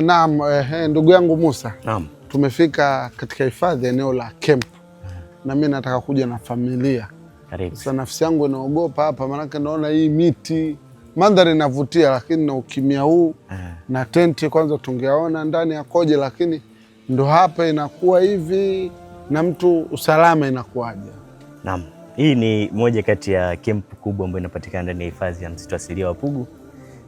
Naam, ndugu yangu Musa. Naam. Tumefika katika hifadhi eneo la camp. Na mimi nataka kuja na familia. Karibu. Sasa nafsi yangu inaogopa hapa, maana naona hii miti, mandhari inavutia, lakini na ukimya huu na tenti kwanza tungeona ndani ya koje, lakini ndo hapa inakuwa hivi na mtu usalama inakuwaje? Naam. Hii ni moja kati ya camp kubwa ambayo inapatikana ndani ya hifadhi ya msitu asilia wa Pugu.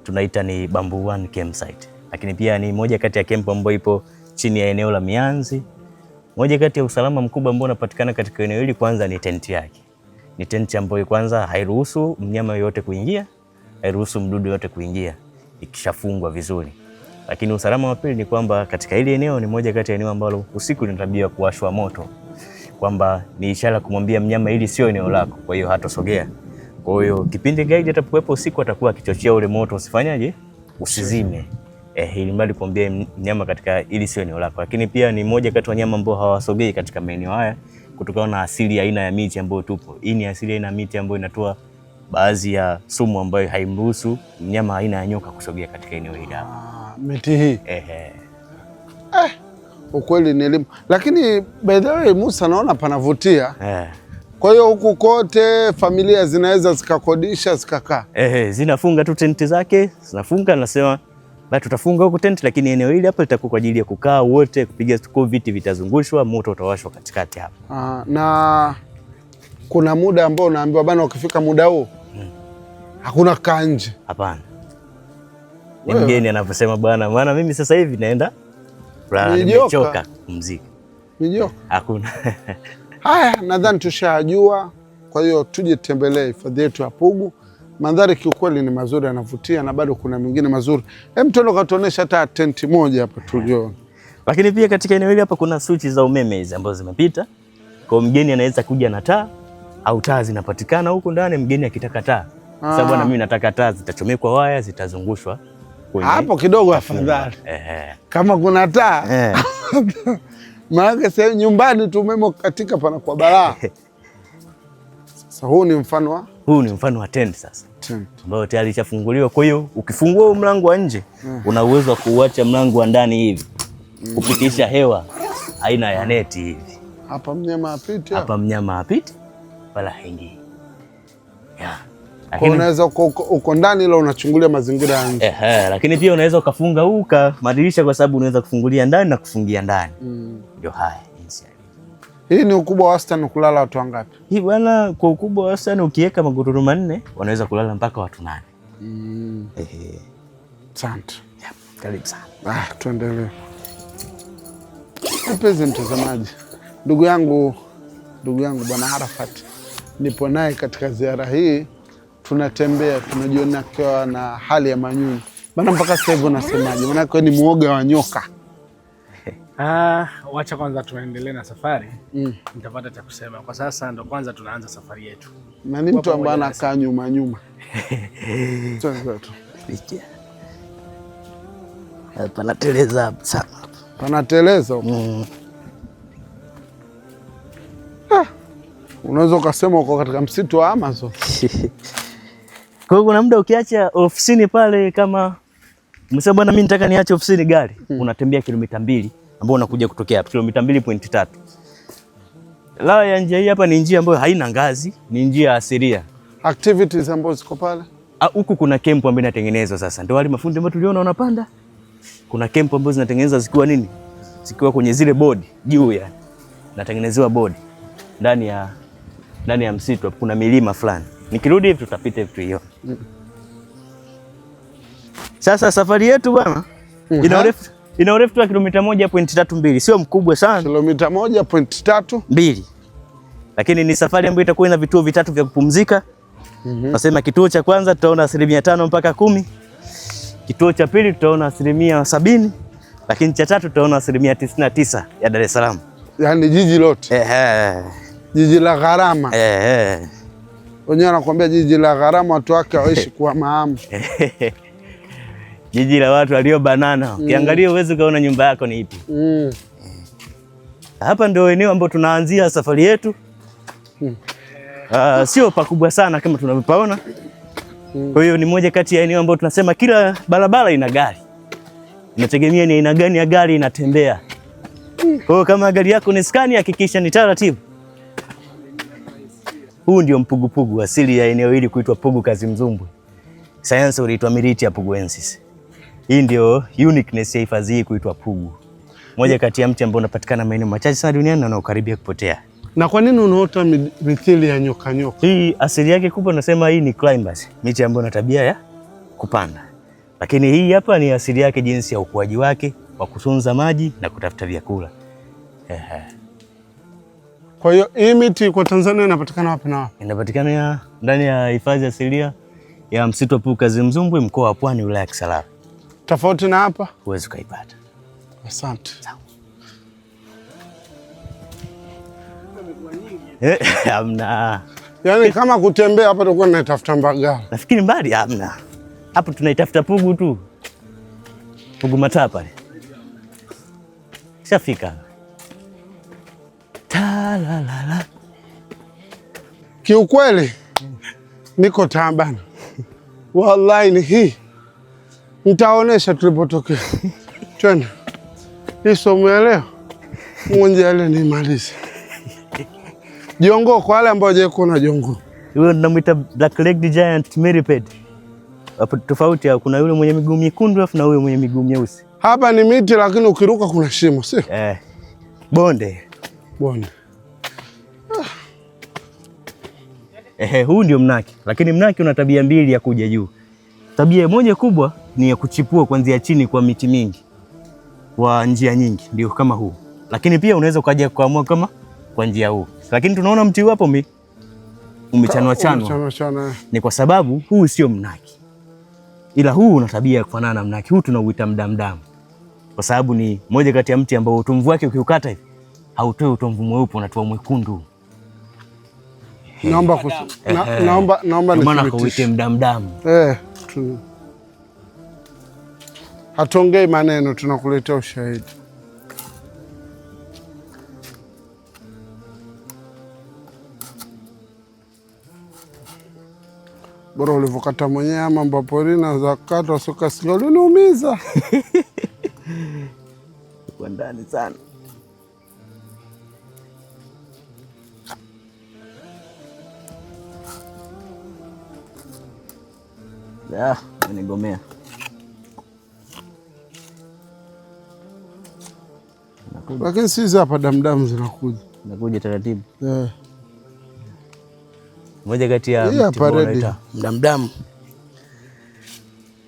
Tunaita ni Bamboo One Campsite. Lakini pia ni moja kati ya camp ambayo ipo chini ya eneo la mianzi. Moja kati ya usalama mkubwa ambao unapatikana katika eneo hili kwanza ni tenti yake. Ni tenti ambayo kwanza hairuhusu mnyama yoyote kuingia, hairuhusu mdudu yoyote kuingia ikishafungwa vizuri. Lakini usalama wa pili ni kwamba katika hili eneo ni moja kati ya eneo ambalo usiku ni tabia kuwashwa moto. Kwamba ni ishara kumwambia mnyama hili sio eneo lako, kwa hiyo hatosogea. Kwa hiyo kipindi guide atakuwepo usiku atakuwa akichochea ule moto usifanyaje? Usizime. Ili mbali kuambia mnyama katika hili sio eneo lako. Lakini pia ni moja kati ya wanyama ambao hawasogei katika maeneo haya kutokana na asili ya aina ya miti ambayo tupo. Hii ni asili ya aina ya miti ambayo inatoa baadhi ya sumu ambayo haimruhusu mnyama aina ya nyoka kusogea katika eneo hili hapa. Miti hii. Ukweli ni elimu. Lakini by the way Musa, naona panavutia. Kwa hiyo huku kote familia zinaweza zikakodisha zikakaa. Zinafunga tu tenti zake, zinafunga nasema basi tutafunga huko tenti, lakini eneo hili hapa litakuwa kwa ajili ya kukaa wote, kupiga stori, viti vitazungushwa, moto utawashwa katikati hapa. Na kuna muda ambao unaambiwa bana ukifika muda huu hakuna kaa nje? Hapana. Ni mgeni anaposema bwana, maana mimi sasa hivi naenda nimechoka muziki. Mijoka? Hakuna. Haya, nadhani tushajua. Kwa hiyo tuje tembelee hifadhi yetu ya Pugu. Mandhari kiukweli ni mazuri, yanavutia na bado kuna mengine mazuri. Tuende katuonesha hata tenti moja hapa tuliona. Lakini pia katika eneo hili hapa kuna swichi za umeme hizi ambazo zimepita. Kwa mgeni anaweza kuja na taa au taa zinapatikana huko ndani, mgeni akitaka taa. Sasa bwana, mimi nataka taa, zitachomekwa waya, zitazungushwa kwenye hapo kidogo afadhali. Kama kuna taa. Maana sasa nyumbani tu umeme katika pana kwa balaa. Sasa huu ni mfano wa tent sasa. Ambao tayari ishafunguliwa. Kwa hiyo ukifungua mlango wa nje una uwezo wa kuacha mlango wa ndani hivi. Kupitisha hewa aina ya neti hivi. Hapa mnyama hapiti. Hapa mnyama hapiti wala haingii. Lakini unaweza uko ndani ile unachungulia mazingira ya nje. Lakini pia unaweza ukafunga huu madirisha kwa sababu unaweza kufungulia ndani na kufungia ndani. Ndio haya. Hii ni ukubwa wa wastani kulala watu wangapi? Hii bwana, kwa ukubwa wa wastani ukiweka magodoro 4 wanaweza kulala mpaka watu 8. Asante. Karibu sana. Tuendelee. Mpenzi mtazamaji, ndugu yangu Bwana Arafat, nipo naye katika ziara hii. Tunatembea, tunajiona kwa na hali ya manyunyu. Bana, mpaka sasa hivi unasemaje? Maana kwa ni muoga wa nyoka. Wacha kwanza tuendelee na safari. Nitapata cha kusema. Kwa sasa ndo kwanza tunaanza safari yetu. Na ni mtu ambaye anakaa nyuma. Panateleza sana. Panateleza. Unaweza ukasema uko katika msitu wa Amazon. Kwa hiyo kuna muda ukiacha ofisini pale, kama umesema bwana mimi nataka niache ofisini gari, unatembea kilomita 2 ambao unakuja kutokea hapa kilomita 2.3. La ya njia hii hapa ni njia ambayo haina ngazi, ni njia asilia. Activities ambazo ziko pale. Huku kuna camp ambayo inatengenezwa sasa. Ndio wale mafundi ambao tuliona wanapanda. Kuna camp ambazo zinatengenezwa zikiwa nini? Zikiwa kwenye zile bodi juu ya. Natengenezewa bodi ndani ya msitu hapo kuna milima fulani. Nikirudi hivi tutapita hivi hiyo. Sasa safari yetu bwana ina urefu wa kilomita 1.32, sio mkubwa sana. Kilomita 1.32. Lakini ni safari ambayo itakuwa ina vituo vitatu vya kupumzika. Nasema kituo cha kwanza tutaona 5% mpaka 10. Kituo cha pili tutaona 70%, lakini cha tatu tutaona 99% ya Dar es Salaam. Yaani jiji lote. Jiji la gharama. Wenyewe anakuambia jiji la gharama, watu wake waishi kwa maamu. Jiji la watu walio banana. Ukiangalia uweze kaona nyumba yako ni ipi. Hapa ndio eneo ambapo tunaanzia safari yetu. Sio pakubwa sana kama tunavyopaona. Kwa hiyo ni moja kati ya eneo ambapo tunasema kila barabara ina gari. inategemea ni aina gani ya gari inatembea. Kwa hiyo kama gari yako ni Scania, hakikisha ni taratibu. Huu ndio mpugupugu, asili ya eneo hili kuitwa Pugu Kazimzumbwi. Sayansi uliitwa Militia puguensis. Hii ndio uniqueness ya hifadhi hii kuitwa Pugu. Moja kati ya mti ambao unapatikana maeneo machache sana duniani na unaokaribia kupotea. Na kwa nini unaota mithili ya nyoka nyoka? Hii asili yake kubwa nasema hii ni climbers, miti ambayo ina tabia ya kupanda. Lakini hii hapa ni asili yake jinsi ya ukuaji wake wa kutunza maji na kutafuta vyakula. Kwa hiyo hii miti kwa Tanzania inapatikana wapi na wapi? Inapatikana ndani ya hifadhi asilia ya msitu wa Pugu Kazimzumbwi, mkoa wa Pwani, wilaya ya Kisarawe. Tofauti na hapa huwezi kuipata. Asante. Hamna. Yaani kama kutembea hapa tulikuwa tunatafuta Mbagala. Nafikiri mbali hamna. Hapo tunaitafuta Pugu tu. Pugu Mataa pale. Shafika. Ta la la la. Kiukweli niko taabani. Wallahi ni hii. Nitaonesha tulipotokea. Twende. Hii somo ya leo mwenye ile nimalize. Jongo kwa wale ambao hawajawahi kuona jongo. Yule tunamuita black-legged giant millipede. Hapo tofauti ya kuna yule mwenye miguu mekundu na yule mwenye miguu myeusi. Hapa ni miti lakini ukiruka kuna shimo, sio? Bonde. Bonde. Huu ndio mnaki. Lakini mnaki una tabia mbili ya kuja juu. Tabia moja kubwa ni ya kuchipua kuanzia chini kwa miti mingi. Kwa njia nyingi ndio kama huu. Lakini pia unaweza ukaja kuamua kama kwa njia huu. Lakini tunaona mti hapo umechanwa chanwa. Ni kwa sababu huu sio mnaki. Ila huu una tabia ya kufanana na mnaki. Huu tunauita mdamdamu. Kwa sababu ni moja kati ya mti ambao utomvu wake ukiukata hivi hautoi utomvu mweupe, unatoa mwekundu. Naomba maana kuite mdamdamu. Hatuongei maneno, tunakuletea ushahidi. Bora ulivokata mwenyewe mambo porini na zakata soka sio uliniumiza. Kwa ndani sana. Nigomea. Lakini sisi hapa damdamu zinakuja. Zinakuja taratibu. Moja kati ya mdamdamu.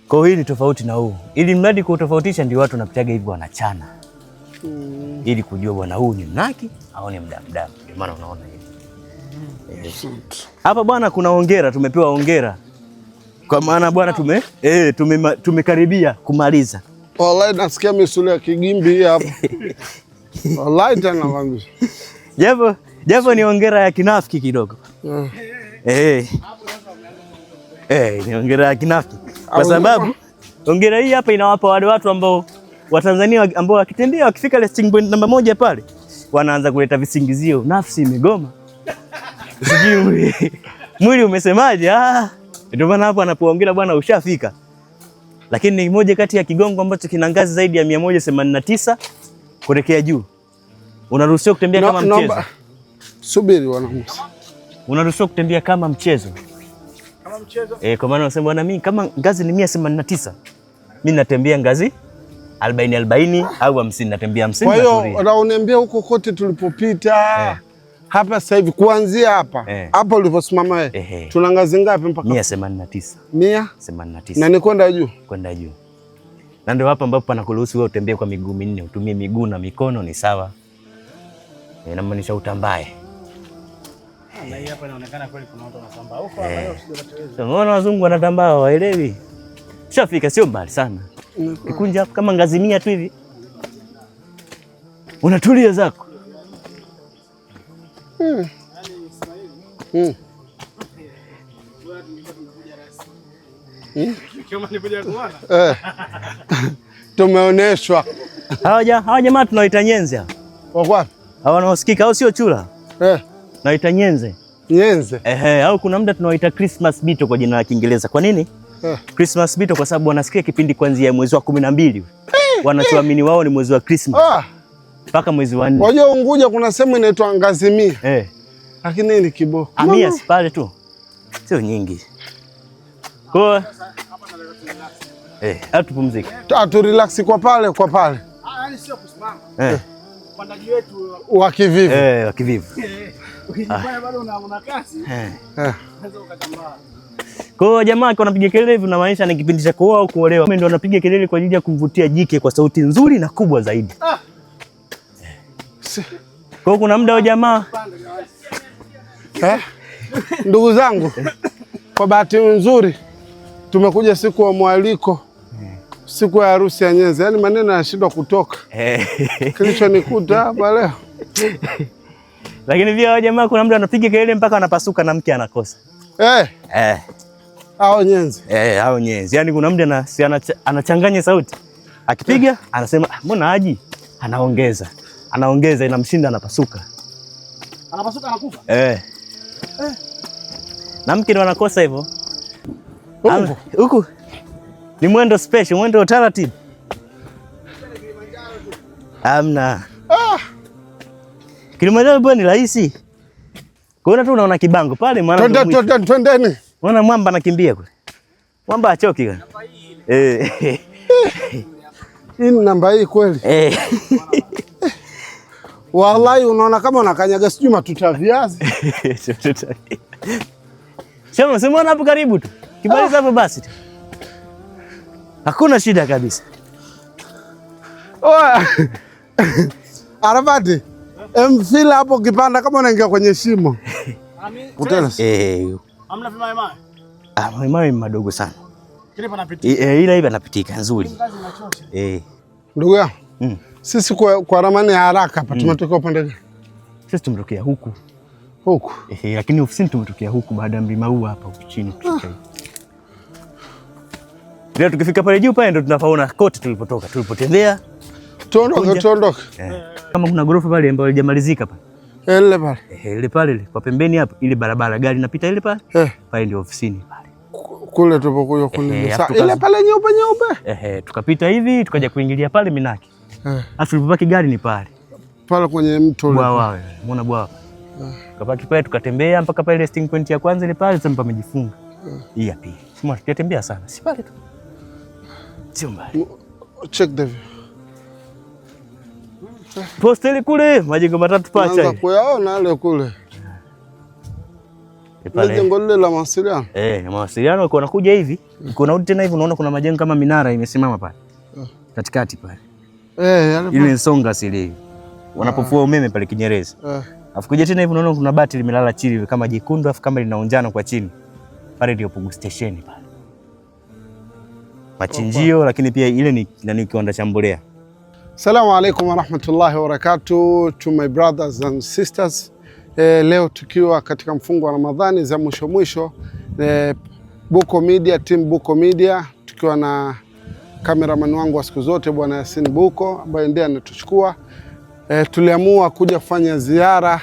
Kwa hii ni tofauti na huu. Ili mradi kutofautisha ndio watu wanapitaga hivi wanachana. Ili kujua bwana huu ni mnaki au ni mdamdamu. Ndio maana unaona hivi. Hapa bwana kuna hongera, tumepewa hongera. Kwa maana bwana tumekaribia kumaliza. Wallahi nasikia misuli ya kigimbi hapa. Wallahi tena wangu. Japo ni hongera ya kinafiki kidogo. Ni hongera ya kinafiki. Kwa sababu hongera hii hapa inawapa wale watu ambao Watanzania ambao wakitembea wakifika listing point namba 1 pale wanaanza kuleta visingizio, nafsi imegoma. Sijui mwili umesemaje? Ndio maana hapo anapoongea bwana ushafika. Lakini ni moja kati ya kigongo ambacho kina ngazi zaidi ya 189 kuelekea juu. Unaruhusiwa kutembea kama mchezo. Subiri wanamusa. Unaruhusiwa kutembea kama mchezo. Kama mchezo? Kwa maana unasema bwana mimi kama ngazi ni 189. Mimi natembea ngazi 40 au 50 natembea 50. Kwa hiyo unaniambia huko kote tulipopita hapa sasa hivi kuanzia hapa hapo uliposimama wewe tuna ngazi ngapi mpaka 189? 189. Na ni kwenda juu? Kwenda juu. Na ndio hapa ambapo panakuruhusu wewe utembee kwa miguu minne, utumie miguu na mikono ni sawa. Inamaanisha utambae. Na hii hapa inaonekana kweli kuna watu wanatambaa huko hapa. Unaona wazungu wanatambaa waelewi. Shafika sio mbali sana. Ikunja hapo kama ngazi 100 tu hivi. Unatulia zako. Tumeoneshwa. Hawa jamaa tunaoita nyenze hapa. Wapi? Hawa wanaosikika au sio chula? Naita nyenze. Nyenze. Au kuna muda tunaoita Christmas beetle kwa jina la Kiingereza. Kwa nini? Christmas beetle kwa sababu wanasikia kipindi kuanzia mwezi wa 12. wanachoamini wao ni mwezi wa Christmas mpaka mwezi wa 4. Unajua Unguja kuna sehemu inaitwa Ngazimia. Lakini ni kiboko. Amia si pale tu. Sio nyingi. Kwa tupumzike. Tu relax kwa pale. Yaani sio kusimama. Upandaji wetu wa kivivu. Wa kivivu. Ukijifanya bado una kasi. Unaweza ukatambaa. Kwa hiyo jamaa akiwa anapiga kelele hivi na maanisha ni kipindi cha kuoa au kuolewa. Mimi ndo anapiga kelele kwa ajili ya kumvutia jike kwa sauti nzuri na kubwa zaidi. Kwa hiyo kuna muda wa jamaa ndugu zangu, kwa bahati nzuri tumekuja siku ya mwaliko, siku ya harusi ya Nyenze. Yaani maneno yanashindwa kutoka. Kilichonikuta hapa leo. Lakini pia jamaa kuna muda anapiga kelele mpaka anapasuka na mke anakosa. Hao Nyenze. Hao Nyenze. Yaani kuna muda anachanganya sauti. Akipiga anasema mbona haji? Anaongeza inamshinda anapasuka. Anapasuka anakufa. Na mke ndo anakosa hivyo. Huku ni mwendo special, mwendo wa taratibu. Amna. Kilimanjaro bwana ni rahisi. Kuona tu unaona kibango pale maana. Twendeni. Unaona mwamba anakimbia kule. Mwamba achoki kana. Hii namba hii kweli. Wallahi unaona kama unakanyaga sijui matuta viazi. Sema hapo karibu tu. Kibaliza hapo basi tu. Hakuna shida kabisa. Arafati. Mfila hapo kipanda kama unaingia kwenye shimo. Utena. Hamna vima mawe. Mawe madogo sana. Kile panapitika. Ila hivi anapitika nzuri. Ndugu yangu. Sisi kwa ramani ya haraka hapa tumetokea upande gani? Sisi tumetokea huku. Lakini ofisini tumetokea huku baada ya mlima huu hapa huku chini tutokea. Leo tukifika pale juu pale ndo tunapaona kote tulipotoka. Tulipotembea. Tuondoke. Kama kuna gorofa pale ambayo haijamalizika pale. Ile pale. Ile pale kwa pembeni hapo ile barabara gari inapita ile pale. Pale ndio ofisini pale. Kule tulipokuja kule. Ile pale nyeupe. Tukapita hivi tukaja kuingilia pale Minaki. Afu tulipopaki gari ni pale. Pale kwenye mto ule. Bwawa, umeona bwawa. Tukapaki pale tukatembea mpaka pale resting point ya kwanza ile pale sasa pamejifunga. Hii ya pili. Sima tutembea sana. Si pale tu. Sio mbali. Check the view. Post ile kule majengo matatu pacha. Naanza kuyaona ile kule. Ile jengo lile la mawasiliano. Mawasiliano uko unakuja hivi, uko unarudi tena hivi unaona kuna majengo kama minara imesimama pale. Katikati pale. Ile Songa asili. Wanapofua umeme pale Kinyerezi. Afu kuja tena hivi unaona kuna bati limelala chini kama jekundu afu kama linaonjana kwa chini. Pale ndio Pugu station pale. Machinjio lakini pia ile ni kiwanda cha mbolea. Assalamu alaikum wa rahmatullahi wa barakatuh to my brothers and sisters. Leo tukiwa katika mfungo wa Ramadhani za mwisho Buko Media, team Buko Media, tukiwa na cameraman wangu wa siku zote Bwana Yasin Buko ambaye ndiye anatuchukua. Tuliamua kuja kufanya ziara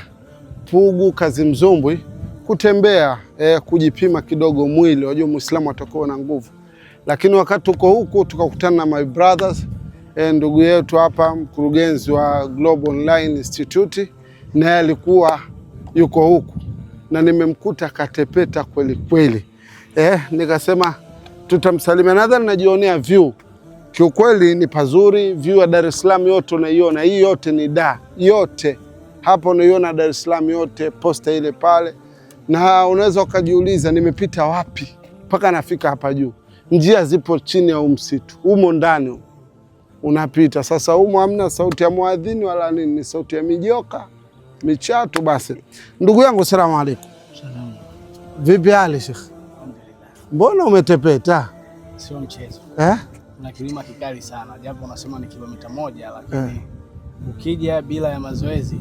Pugu Kazimzumbwi, kutembea, kujipima kidogo mwili. Unajua Muislamu atakuwa na nguvu. Lakini wakati tuko huku tukakutana na my brothers, ndugu yetu hapa mkurugenzi wa Global Online Institute, naye alikuwa yuko huku na nimemkuta katepeta kweli kweli. Nikasema tutamsalimia, nadhani najionea view. Kiukweli ni pazuri, view ya Dar es Salaam yote unaiona. Hii yote ni yote. Hapa unaiona Dar es Salaam yote, posta ile pale. Na unaweza ukajiuliza nimepita wapi mpaka nafika hapa juu. Njia zipo chini ya msitu. Humo ndani unapita. Sasa humo hamna sauti ya muadhini wala nini, ni sauti ya mijoka, michatu basi. Ndugu yangu salamu alaykum. Salamu. Vipi hali Sheikh? Mbona umetepeta? Sio mchezo. Kuna kilima kikali sana. Japo unasema ni kilomita 1 lakini ukija bila ya mazoezi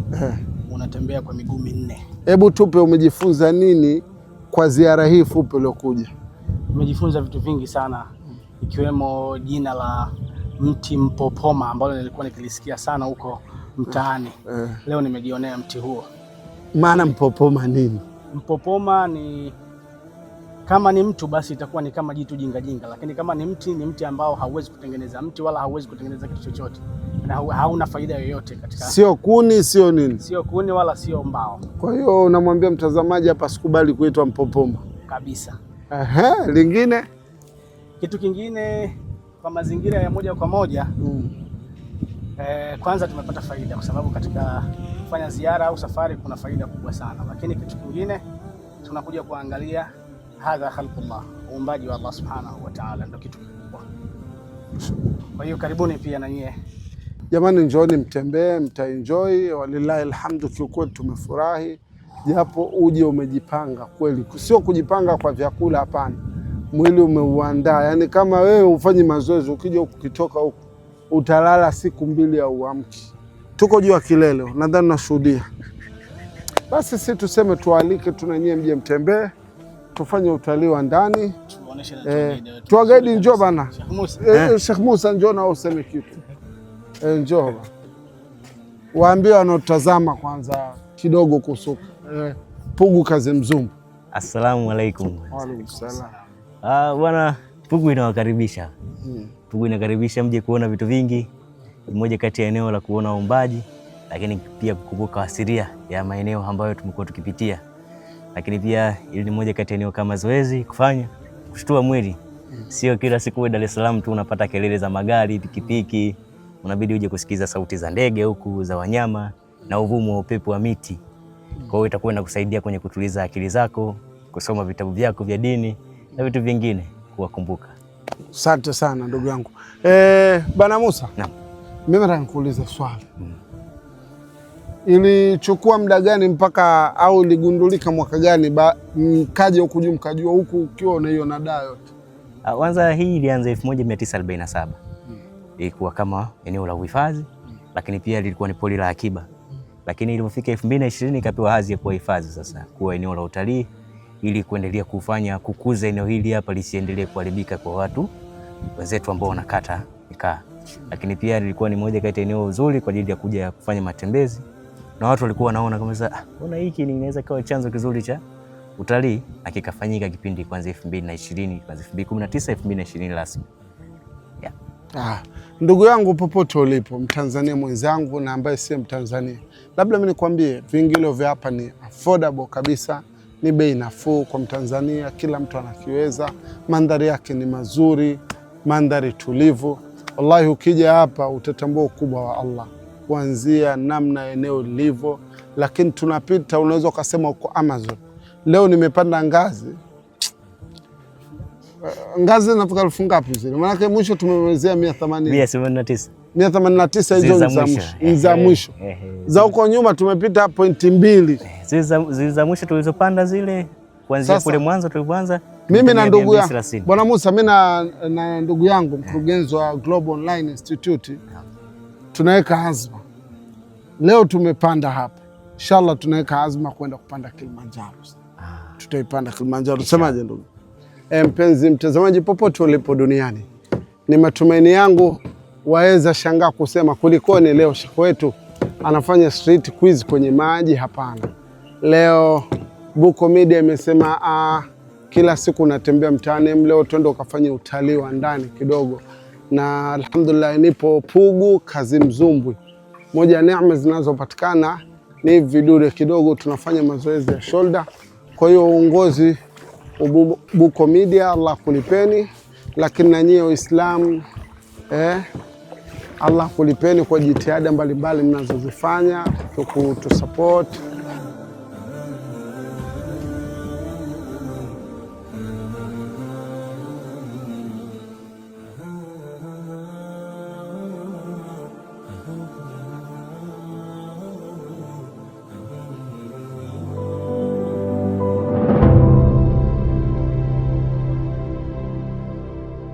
unatembea kwa miguu 4. Hebu tupe umejifunza nini kwa ziara hii fupi uliokuja? Nimejifunza vitu vingi sana ikiwemo jina la mti mpopoma ambalo nilikuwa nikilisikia sana huko mtaani. Leo nimejionea mti huo. Maana mpopoma nini? Mpopoma ni Kama ni mtu basi itakuwa ni kama jitu jinga jinga, lakini kama ni mti ambao hauwezi kutengeneza mti wala hauwezi kutengeneza kitu chochote na hauna faida yoyote katika. Sio kuni, sio nini? Sio kuni wala sio mbao. Kwa hiyo unamwambia mtazamaji hapa sikubali kuitwa mpopoma kabisa. Lingine, kitu kingine kwa mazingira ya moja kwa moja kwanza tumepata faida kwa sababu katika kufanya ziara au safari kuna faida kubwa sana, lakini kitu kingine tunakuja kuangalia hadha khalqullah, uumbaji wa Allah subhanahu wa ta'ala, ndio kitu kikubwa. Kwa hiyo karibuni pia na nyie jamani, njooni mtembee, mtaenjoy. Walillahi alhamdu, kiukweli tumefurahi, japo uje umejipanga kweli, sio kujipanga kwa vyakula, hapana, mwili umeuandaa. Yani kama wewe ufanye mazoezi, ukija ukitoka huko utalala siku 2 au uamki. Tuko juu ya kilele, nadhani nashuhudia. Basi sisi tuseme tualike, tunanyie mje mtembee, tufanye utalii wa ndani. Tuagaidi, njoo bana Sheikh Musa, njoo na useme kitu. Njoo waambie wanaotazama kwanza kidogo kuhusu Pugu Kazimzumbwi. Assalamu alaikum. Wa alaikum salaam. Bwana, Pugu inawakaribisha. Pugu inakaribisha mje kuona vitu vingi. Mmoja kati ya eneo la kuona uumbaji, lakini pia kukumbuka asilia ya maeneo ambayo tumekuwa tukipitia. Lakini pia ili ni moja kati ya eneo kama zoezi kufanya kushtua mwili. Sio kila siku wewe Dar es Salaam tu unapata kelele za magari, pikipiki. Unabidi uje kusikiza sauti za ndege huku, za wanyama na uvumo wa upepo wa miti. Kwa hiyo itakuwa inakusaidia kwenye kutuliza akili zako, kusoma vitabu vyako vya dini na vitu vingine kuwakumbuka. Asante sana ndugu yangu. Bana Musa. Naam. Mimi nataka nikuulize swali. Ilichukua muda gani mpaka au iligundulika mwaka gani mkaje huku juu mkajua huku ukiwa unaiona daa yote? Kwanza hii ilianza 1947. Ilikuwa kama eneo la uhifadhi, lakini pia lilikuwa ni pori la akiba. Lakini ilipofika 2020 ikapewa hadhi ya kuwa hifadhi sasa, kuwa eneo la utalii, ili kuendelea kufanya kukuza eneo hili hapa lisiendelee kuharibika kwa watu wenzetu ambao wanakata mikaa. Lakini pia lilikuwa ni moja kati ya eneo zuri kwa ajili ya kuja kufanya matembezi, na watu walikuwa wanaona kama sasa ona hiki inaweza kuwa chanzo kizuri cha utalii, na kikafanyika kipindi kuanzia 2020 kuanzia 2019 2020 rasmi. Ndugu yangu popote ulipo, Mtanzania mwenzangu na ambaye si Mtanzania, labda mimi nikwambie viingilio vya hapa ni affordable kabisa, ni bei nafuu kwa Mtanzania, kila mtu anakiweza. Mandhari yake ni mazuri, mandhari tulivu. Wallahi ukija hapa utatambua ukubwa wa Allah, kuanzia namna eneo lilivyo. Lakini tunapita, unaweza ukasema uko Amazon. Leo nimepanda ngazi zinafika 1000 ngapi zile? Maana mwisho tumemalizia 189. 189 hizo ni za mwisho. Za huko nyuma tumepita pointi 2. Zile za mwisho tulizopanda zile kuanzia kule mwanzo tulipoanza. Mimi na ndugu yangu Bwana Musa, mimi na ndugu yangu mkurugenzi wa Global Online Institute tunaweka azma. Leo tumepanda hapa. Inshallah tunaweka azma kwenda kupanda Kilimanjaro. Tutaipanda Kilimanjaro. Semaje ndugu? Mpenzi mtazamaji popote ulipo duniani, ni matumaini yangu waweza shangaa kusema kulikoni leo Sheikh wetu anafanya street quiz kwenye maji. Hapana, leo Buko Media imesema kila siku natembea mtaani, leo twende ukafanya utalii wa ndani kidogo, na alhamdulillah nipo Pugu Kazimzumbwi. Moja ya neema zinazopatikana ni vidude kidogo, tunafanya mazoezi ya shoulder. Kwa hiyo uongozi Buko Media, Allah kulipeni, lakini na nyie Uislamu Allah kulipeni kwa jitihada mbalimbali mnazozifanya kutusupport.